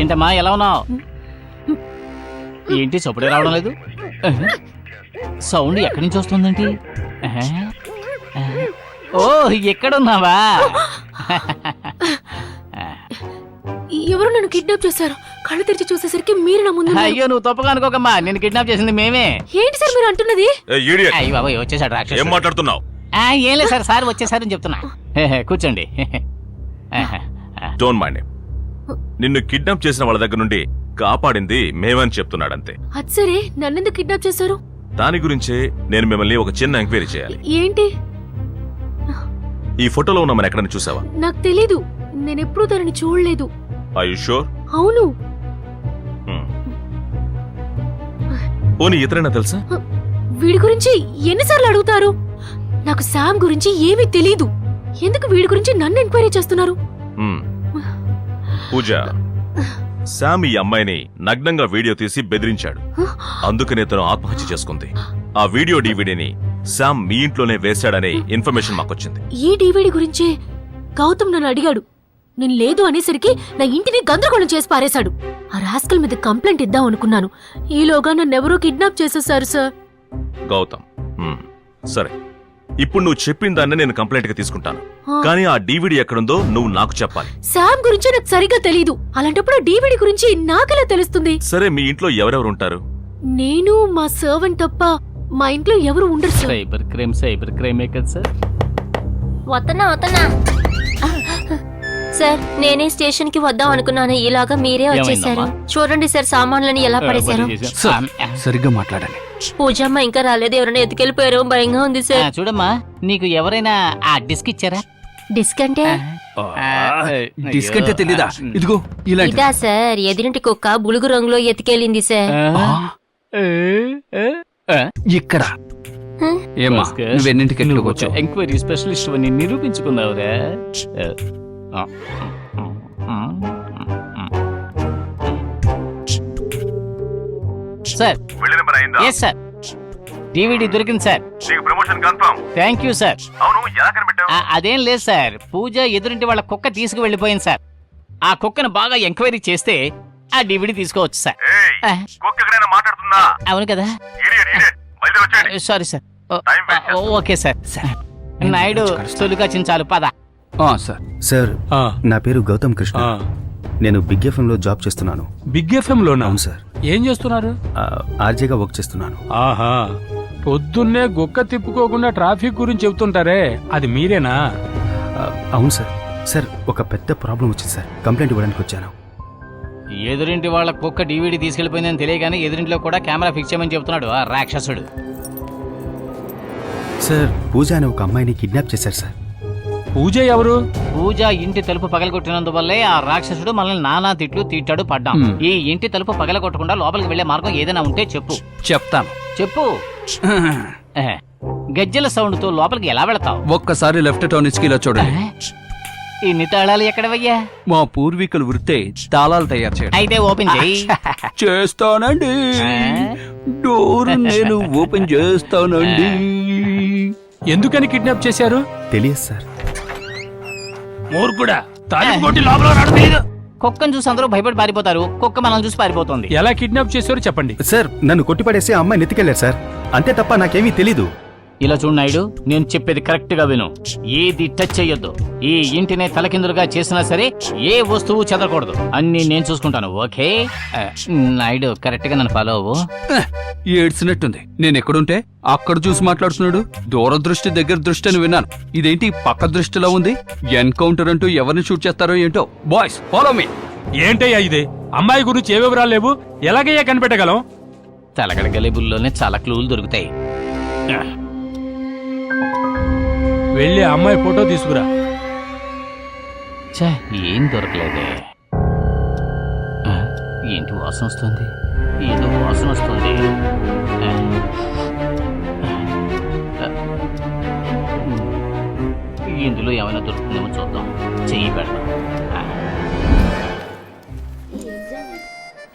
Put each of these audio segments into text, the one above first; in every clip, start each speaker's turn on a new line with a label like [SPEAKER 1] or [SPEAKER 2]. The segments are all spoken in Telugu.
[SPEAKER 1] ఏంటమ్మా ఎలా ఉన్నావు? ఏంటి చప్పుడే రావడం లేదు? సౌండ్ ఎక్కడి నుంచి వస్తుందేంటి? ఓ ఎక్కడున్నావా?
[SPEAKER 2] ఎవరు నన్ను కిడ్నాప్ చేశారు? కళ్ళు తెరిచి చూసేసరికి మీరు నా ముందు.
[SPEAKER 1] అయ్యో నువ్వు తప్పగా అనుకోకమ్మా, నేను కిడ్నాప్ చేసింది మేమే.
[SPEAKER 2] ఏంటి సార్ మీరు అంటున్నది?
[SPEAKER 1] అయ్యి బాబాయ్ వచ్చేసాడు రాక్షసుడు.
[SPEAKER 3] ఏం మాట్లాడుతున్నావు?
[SPEAKER 1] ఏం లేదు సార్, సార్ వచ్చేసారని చెప్తున్నా. కూర్చోండి.
[SPEAKER 3] Don't mind. నిన్ను కిడ్నాప్ చేసిన వాళ్ళ దగ్గర నుండి కాపాడింది మేమని చెప్తున్నాడంతే.
[SPEAKER 2] అది సరే, నన్నెందుకు కిడ్నాప్ చేశారు?
[SPEAKER 3] దాని గురించే నేను మిమ్మల్ని ఒక చిన్న ఎంక్వైరీ చేయాలి.
[SPEAKER 2] ఏంటి?
[SPEAKER 3] ఈ ఫోటోలో ఉన్న మన ఎక్కడైనా చూసావా?
[SPEAKER 2] నాకు తెలీదు, నేనెప్పుడూ తనని చూడలేదు.
[SPEAKER 3] Are you sure?
[SPEAKER 2] అవును.
[SPEAKER 3] పోనీ ఇతరైనా తెలుసా?
[SPEAKER 2] వీడి గురించి ఎన్నిసార్లు అడుగుతారు? నాకు శామ్ గురించి ఏమీ తెలీదు. ఎందుకు వీడి గురించి నన్ను ఎంక్వైరీ చేస్తున్నారు?
[SPEAKER 3] పూజ, శామ్ ఈ అమ్మాయిని నగ్నంగా వీడియో తీసి బెదిరించాడు. అందుకనే తను ఆత్మహత్య చేసుకుంది. ఆ వీడియో డీవీడీని శామ్ మీ ఇంట్లోనే వేశాడనే ఇన్ఫర్మేషన్ మాకొచ్చింది.
[SPEAKER 2] ఈ డీవీడీ గురించే గౌతమ్ నన్ను అడిగాడు. నేను లేదు అనేసరికి నా ఇంటిని గందరగోళం చేసి పారేశాడు. ఆ రాస్కల్ మీద కంప్లైంట్ ఇద్దాం అనుకున్నాను. ఈలోగా నన్నెవరో కిడ్నాప్ చేసేశారు సార్.
[SPEAKER 3] గౌతమ్, సరే, ఇప్పుడు నువ్వు చెప్పిన దాన్ని నేను కంప్లైంట్ గా తీసుకుంటాను. కానీ ఆ డీవీడీ ఎక్కడుందో నువ్వు నాకు చెప్పాలి.
[SPEAKER 2] శామ్ గురించి నాకు సరిగా తెలీదు. అలాంటప్పుడు డీవీడీ గురించి నాకెలా తెలుస్తుంది?
[SPEAKER 3] సరే, మీ ఇంట్లో ఎవరెవరు ఉంటారు?
[SPEAKER 2] నేను, మా సర్వెంట్ తప్ప మా ఇంట్లో ఎవరు ఉండరు సార్.
[SPEAKER 1] సైబర్ క్రైమే కదా సార్.
[SPEAKER 4] వతనా సార్, నేనే స్టేషన్ కి వద్దాం అనుకున్నాను. ఇలాగా మీరే వచ్చేసారు. చూడండి సార్, సామాన్లని ఎలా పడేశారు.
[SPEAKER 5] సరిగ్గా మాట్లాడాలి.
[SPEAKER 4] పూజమ్మ ఇంకా రాలేదు, ఎవరైనా ఎత్తుకెళ్ళిపోయారు. భయంగా ఉంది సార్.
[SPEAKER 1] చూడమ్మా, నీకు ఎవరైనా ఆ డిస్క్ ఇచ్చారా?
[SPEAKER 4] డిస్క్ అంటే?
[SPEAKER 5] డిస్క్ అంటే తెలీదా? ఇదిగో ఇలాంటి.
[SPEAKER 4] ఇదా సార్, ఎదిరింటి కుక్క బులుగు రంగులో ఎత్తుకెళ్ళింది సార్.
[SPEAKER 5] ఇక్కడ ఏమా నువ్వెన్నింటికి వచ్చావు?
[SPEAKER 1] ఎంక్వైరీ స్పెషలిస్ట్ అని నిరూపించుకున్నావురా. సార్, ఎస్ సార్, డివిడి దొరికింది సార్. Thank you sir. అదేం లేదు సార్, పూజ ఎదురింటి వాళ్ళ కుక్క తీసుకువెళ్ళిపోయింది సార్. ఆ కుక్కను బాగా ఎంక్వైరీ చేస్తే ఆ డివిడి తీసుకోవచ్చు సార్. అవును కదా? Sorry sir. Okay sir. Naidu తొలిగా చించాలు పద.
[SPEAKER 6] సార్, నా పేరు గౌతమ్ కృష్ణ. నేను బిగ్ ఎఫ్ఎం లో జాబ్ చేస్తున్నాను.
[SPEAKER 7] బిగ్ ఎఫ్ఎం లోనా?
[SPEAKER 6] అవును సార్.
[SPEAKER 7] ఏం చేస్తున్నారు?
[SPEAKER 6] ఆర్జేగా వర్క్ చేస్తున్నాను.
[SPEAKER 7] ఆహా, పొద్దున్నే గుక్క తిప్పుకోకుండా ట్రాఫిక్ గురించి చెబుతుంటారే, అది మీరేనా?
[SPEAKER 6] అవును సార్. సార్, ఒక పెద్ద ప్రాబ్లం వచ్చింది సార్, కంప్లైంట్ ఇవ్వడానికి వచ్చాను.
[SPEAKER 1] ఎదురింటి వాళ్ళ కుక్క డివిడి తీసుకెళ్లిపోయిందని తెలియగానే ఎదురింటిలో కూడా కెమెరా ఫిక్స్ చేయమని చెప్తున్నాడు ఆ రాక్షసుడు.
[SPEAKER 6] సార్, పూజ అనే ఒక అమ్మాయిని కిడ్నాప్ చేశారు సార్.
[SPEAKER 7] పూజ ఎవరు?
[SPEAKER 1] పూజ ఇంటి తలుపు పగలగొట్టినందువల్లే ఆ రాక్షసుడు మనల్ని నానా తిట్లు తీటాడు పడ్డాం. ఈ ఇంటి తలుపు పగలగొట్టకుండా లోపలికి వెళ్లే మార్గం ఏదైనా ఉంటే చెప్పు.
[SPEAKER 5] చెప్తాను.
[SPEAKER 1] చెప్పు. గజ్జల సౌండ్ తో లోపలికి ఎలా వెళతావు?
[SPEAKER 5] ఒక్కసారి లెఫ్ట్ టర్న్ ఇచ్చి ఇలా చూడండి.
[SPEAKER 1] ఇన్ని తాళాలు ఎక్కడవయ్యా?
[SPEAKER 5] మా పూర్వీకులు వృత్తే తాళాలు తయారు చేయడం.
[SPEAKER 1] అయితే ఓపెన్ చేయి.
[SPEAKER 5] చేస్తానండి, డోర్ నేను ఓపెన్ చేస్తానండి.
[SPEAKER 7] ఎందుకని కిడ్నాప్ చేశారు?
[SPEAKER 6] తెలియదు సార్.
[SPEAKER 7] మూర్ఖుడా, తాళం కొట్టి లోపల రావడం తెలీదు.
[SPEAKER 1] కుక్కను చూసి అందరూ భయపడి పారిపోతారు, కుక్క మనల్ని చూసి పారిపోతుంది.
[SPEAKER 7] ఎలా కిడ్నాప్ చేశారో చెప్పండి.
[SPEAKER 6] సార్, నన్ను కొట్టిపడేసి ఆ అమ్మాయిని ఎత్తుకెళ్లారు సార్, అంతే తప్ప నాకేమీ తెలీదు.
[SPEAKER 1] ఇలా చూడు నాయుడు, నేను చెప్పేది కరెక్ట్ గా విను. ఏది టచ్ చెయ్యొద్దు. ఈ ఇంటినే తలకిందులుగా చేసినా సరే ఏ వస్తువు చెదరకూడదు. అన్ని నేను చూసుకుంటాను, ఓకే? నాయుడు, కరెక్ట్ గా నన్ను ఫాలో అవ్వు.
[SPEAKER 5] ఏడ్చినట్టుంది. నేను ఎక్కడుంటే అక్కడ చూసి మాట్లాడుతున్నాడు. దూరదృష్టి దగ్గర దృష్టి అని విన్నాను. ఇదేంటి పక్క దృష్టిలో ఉంది? ఎన్కౌంటర్ అంటూ ఎవరిని షూట్ చేస్తారో ఏంటో. Boys, follow me.
[SPEAKER 7] ఏంటయ్యా ఇది? అమ్మాయి గురించి ఏ వివరాలు లేవు, ఎలాగయ్యా కనిపెట్టగలం?
[SPEAKER 1] తలగడ గలిబుల్లోనే చాలా క్లూలు దొరుకుతాయి.
[SPEAKER 7] వెళ్ళి అమ్మాయి ఫోటో తీసుకురా.
[SPEAKER 1] ఏం దొరకలేదే. ఏంటి వాసన వస్తుంది? ఏదో వాసన వస్తుంది. ఇందులో ఏమైనా దొరుకుతుందేమో చూద్దాం. చెయ్యి పెడదాం.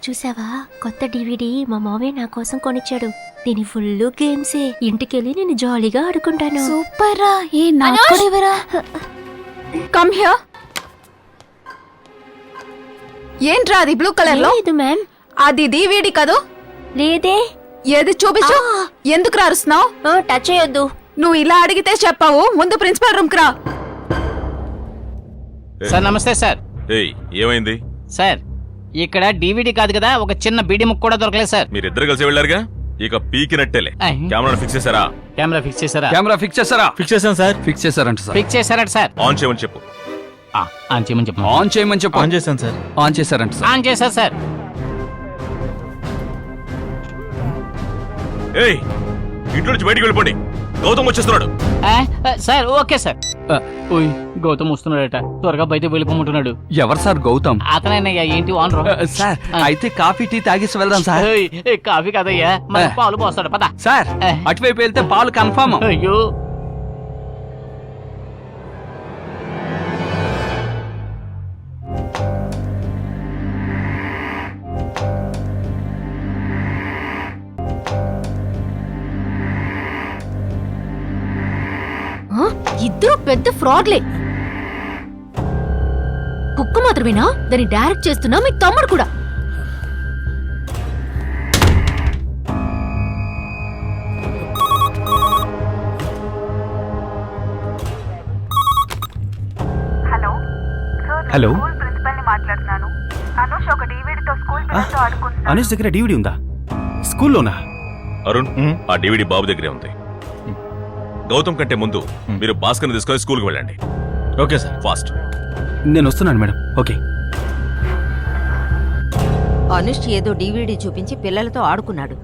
[SPEAKER 4] చూసావా, కొత్త డివిడి మా మావే నా కోసం కొనిచ్చాడు. దీని ఫుల్ గేమ్సే. ఇంటికెళ్ళి నేను జాలీగా ఆడుకుంటాను.
[SPEAKER 2] సూపర్ రా. ఏ నాకురా, కమ్ హియర్.
[SPEAKER 8] ఏంట్రా అది బ్లూ కలర్ లో?
[SPEAKER 4] లేదు మ్యామ్.
[SPEAKER 8] అది డివిడి కదూ?
[SPEAKER 4] లేదే.
[SPEAKER 8] ఏది చూపించు. ఎందుకు రారుస్తున్నావు?
[SPEAKER 4] టచ్ చేయొద్దు.
[SPEAKER 8] నువ్వు ఇలా అడిగితే చెప్పావు. ముందు ప్రిన్సిపల్ రూమ్ కి రా.
[SPEAKER 1] సార్ నమస్తే సార్.
[SPEAKER 3] ఏయ్ ఏమైంది?
[SPEAKER 1] సార్ ఇక్కడ డివిడి కాదు కదా, ఒక చిన్న బీడి ముక్క కూడా దొరకలేదు సార్.
[SPEAKER 3] మీరిద్దరు కలిసి వెళ్ళారుగా, ఇక పీకినట్టేలే. కెమెరా ఫిక్స్ చేశారా?
[SPEAKER 1] కెమెరా ఫిక్స్ చేశారా?
[SPEAKER 5] కెమెరా ఫిక్స్ చేశారా?
[SPEAKER 7] ఫిక్స్ చేశాను సార్.
[SPEAKER 5] ఫిక్స్ చేశారంట సార్.
[SPEAKER 1] ఫిక్స్ చేశారట సార్.
[SPEAKER 3] ఆన్ చేయమని చెప్పు.
[SPEAKER 1] ఆన్ చేయమని చెప్పు.
[SPEAKER 5] ఆన్ చేయమని చెప్పు.
[SPEAKER 7] ఆన్ చేశాను సార్.
[SPEAKER 5] ఆన్ చేశారంట సార్.
[SPEAKER 1] ఆన్ చేశారు సార్.
[SPEAKER 3] ఏయ్ ఇంట్లో నుంచి బయటికి వెళ్ళిపోండి, గౌతమ్ వచ్చేస్తున్నాడు.
[SPEAKER 1] Sir okay sir. ఓయ్ గౌతమ్ వస్తున్నాడట, త్వరగా బయట వెళ్ళిపోమంటున్నాడు.
[SPEAKER 5] ఎవరు సార్ గౌతమ్?
[SPEAKER 1] అతనేనయ్యా, ఏంటి ఓనరు.
[SPEAKER 5] సార్ అయితే కాఫీ టీ తాగేసి వెళ్దాం సార్.
[SPEAKER 1] కాఫీ కాదయ్యా, మన పాలు పోస్తాడు పద.
[SPEAKER 5] సార్ అటువైపు వెళ్తే పాలు కన్ఫర్మ్.
[SPEAKER 1] అయ్యో
[SPEAKER 2] ఇద్దరు పెద్ద ఫ్రాడ్లే. కుక్క మాత్రమేనా దాన్ని డైరెక్ట్ చేస్తున్నా మీ తమ్ముడు కూడా.
[SPEAKER 6] హలో
[SPEAKER 9] ప్రిన్సిపల్ ని మాట్లాడుతున్నాను. అనుష్ ఒక డివిడితో స్కూల్ పిల్లలతో ఆడుకుంటున్నాడు.
[SPEAKER 6] అనుష్ దగ్గర డివిడి ఉందా? స్కూల్లోనా?
[SPEAKER 3] అరుణ్ ఆ డివిడి బాబు దగ్గరే ఉంది. గౌతమ్ కంటే ముందు మీరు భాస్కర్ తీసుకొని స్కూల్కి వెళ్ళండి.
[SPEAKER 7] Okay sir.
[SPEAKER 3] ఫాస్ట్.
[SPEAKER 6] నేను వస్తున్నాను మేడం. ఓకే.
[SPEAKER 10] అనుష్ ఏదో డివిడి చూపించి పిల్లలతో ఆడుకున్నాడు.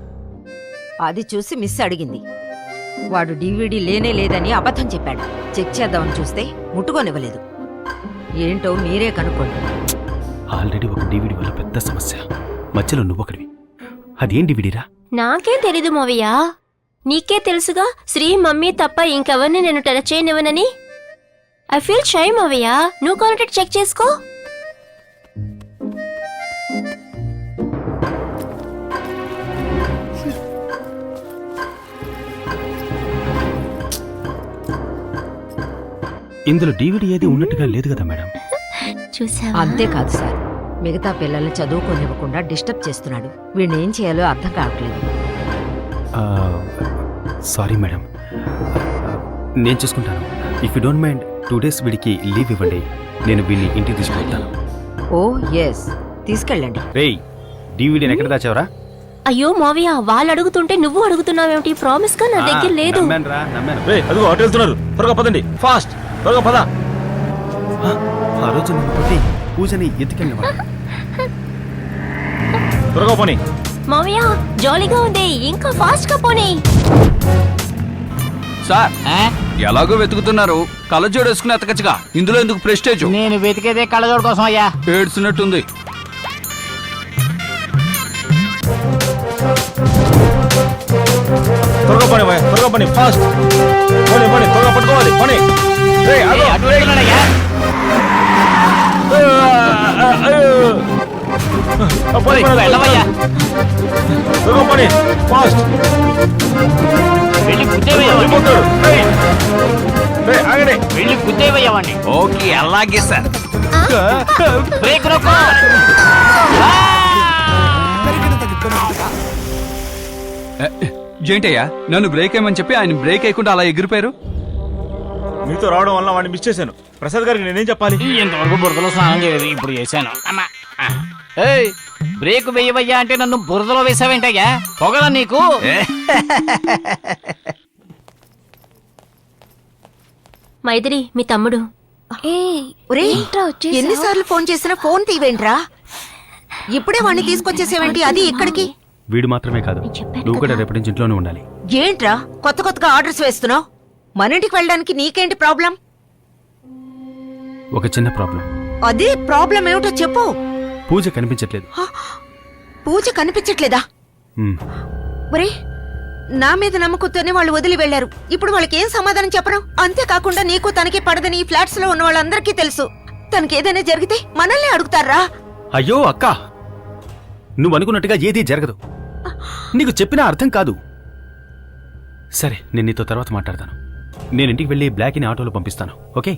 [SPEAKER 10] అది చూసి మిస్ అడిగింది. వాడు డివిడి లేనే లేదని అబద్ధం చెప్పాడు. చెక్ చేద్దామని చూస్తే ముట్టుకోనివ్వలేదు. ఏంటో మీరే కనుక్కోండి.
[SPEAKER 6] ఆల్రెడీ ఒక డివిడి వల్ల పెద్ద సమస్య, మధ్యలో నువ్వొకడివి. అదేం డివిడిరా?
[SPEAKER 4] నాకేం తెలీదు మావయ్య. నీకే తెలుసుగా, శ్రీ మమ్మీ తప్ప ఇంకెవరిని నేను టచ్ చేయనివ్వనని. ఐ ఫీల్ షై మావయ్య. నువ్వు కావాలంటే చెక్ చేసుకో.
[SPEAKER 6] ఇందులో డివిడి ఏది ఉన్నట్టుగా లేదు కదా మేడం.
[SPEAKER 4] చూసావా?
[SPEAKER 10] అంతేకాదు సార్, మిగతా పిల్లల్ని చదువుకోనివ్వకుండా డిస్టర్బ్ చేస్తున్నాడు. వీడిని ఏం చేయాలో అర్థం కావట్లేదు.
[SPEAKER 6] సారీ మేడం, నేను చూసుకుంటాను. If you don't mind 2 days వీడికి లీవ్ ఇవ్వండి. నేను వీడిని ఇంటికి తీసుకువెళ్తాను.
[SPEAKER 10] ఓ ఎస్, తీసుకెళ్ళండి.
[SPEAKER 6] రేయ్ డివిడిని ఎక్కడ దాచావరా?
[SPEAKER 4] అయ్యో మావయ్య, వాళ్ళు అడుగుతుంటే నువ్వు అడుగుతున్నావేమిటి? ప్రామిస్ గా నా దగ్గర లేదు.
[SPEAKER 7] రేయ్ అదిగో అటు వెళ్తున్నారు, త్వరగా పదండి. ఫాస్ట్, త్వరగా పద.
[SPEAKER 6] ఆ రోజు నన్ను కొట్టి పూజని ఎత్తుకెళ్ళినవాడు.
[SPEAKER 7] త్వరగా పోనీ.
[SPEAKER 4] మావయ్య జాలీగా ఉంది, ఇంకా ఫాస్ట్ గా పోనీ.
[SPEAKER 5] సార్ ఎలాగో వెతుకుతున్నారు, కళ్ళజోడు వేసుకుని ఎతకచ్చుగా. ఇందులో ఎందుకు ప్రెస్టేజ్?
[SPEAKER 1] నేను వెతికేదే కళ్ళజోడు కోసం అయ్యా.
[SPEAKER 5] ఏడ్చినట్టుంది.
[SPEAKER 7] త్వరగా పోనీ, త్వరగా పోనీ. ఫాస్ట్ పోనీ, పోనీ, త్వరగా పట్టుకోవాలి. పోనీ. రేయ్ ఆగు.
[SPEAKER 1] అటు వెళ్తున్నాడయ్యా.
[SPEAKER 7] పోనీ,
[SPEAKER 1] వెళ్ళవయ్యా.
[SPEAKER 7] త్వరగా పోనీ. ఫాస్ట్.
[SPEAKER 1] వెళ్ళి గుద్దేవయ్యా.
[SPEAKER 7] వెళ్ళిపోతాడు. రేయ్, రేయ్ ఆగండి.
[SPEAKER 1] వెళ్ళి గుద్దేవయ్యావండి.
[SPEAKER 5] ఓకే అలాగే సార్.
[SPEAKER 1] బ్రేక్ నొక్కు.
[SPEAKER 5] ఏంటయ్యా, నన్ను బ్రేక్ వేయమని చెప్పి ఆయన బ్రేక్ వేయకుండా అలా ఎగిరిపోయారు?
[SPEAKER 7] మీతో రావడం వల్ల వాడిని మిస్ చేశాను. ప్రసాద్ గారికి నేనేం చెప్పాలి?
[SPEAKER 1] ఇంతవరకు బురదలో స్నానం చేయలేదు, ఇప్పుడు చేశాను. అమ్మా. ఏయ్ బ్రేక్ వేయవయ్యా అంటే నన్ను బురదలో వేసావేంటయ్యా? పొగలా నీకు?
[SPEAKER 4] మైథిలి, మీ తమ్ముడు.
[SPEAKER 10] ఎన్నిసార్లు ఫోన్ చేసినా ఫోన్ తీవేంట్రా? ఇప్పుడే వాడిని తీసుకొచ్చేసేవేంటి? అది ఇక్కడికి.
[SPEAKER 6] వీడు మాత్రమే కాదు, నువ్వు కూడా రేపటి నుంచి ఇంట్లోనే ఉండాలి.
[SPEAKER 10] ఏంట్రా కొత్త కొత్తగా ఆర్డర్స్ వేస్తున్నావు? మన ఇంటికి వెళ్ళడానికి నీకేంటి ప్రాబ్లం?
[SPEAKER 6] ఒక చిన్న ప్రాబ్లం.
[SPEAKER 10] అదే ప్రాబ్లం ఏమిటో చెప్పు.
[SPEAKER 6] పూజ కనిపించట్లేదు.
[SPEAKER 10] పూజ కనిపించట్లేదా?
[SPEAKER 6] మ్మ్.
[SPEAKER 10] ఒరే, నా మీద నమ్మకంతోనే వాళ్ళు వదిలి వెళ్లారు. ఇప్పుడు వాళ్ళకి ఏం సమాధానం చెప్పడం? అంతేకాకుండా నీకు తనకి పడదని ఈ ఫ్లాట్స్ లో ఉన్న వాళ్ళందరికీ తెలుసు. తనకి ఏదైనా జరిగితే మనల్ని అడుగుతారా?
[SPEAKER 6] అయ్యో అక్క, నువ్వు అనుకున్నట్టుగా ఏదీ జరగదు. నీకు చెప్పినా అర్థం కాదు. సరే, నేను నీతో తర్వాత మాట్లాడతాను. నేను ఇంటికి వెళ్ళి బ్లాక్ని ఆటోలో పంపిస్తాను. ఓకే?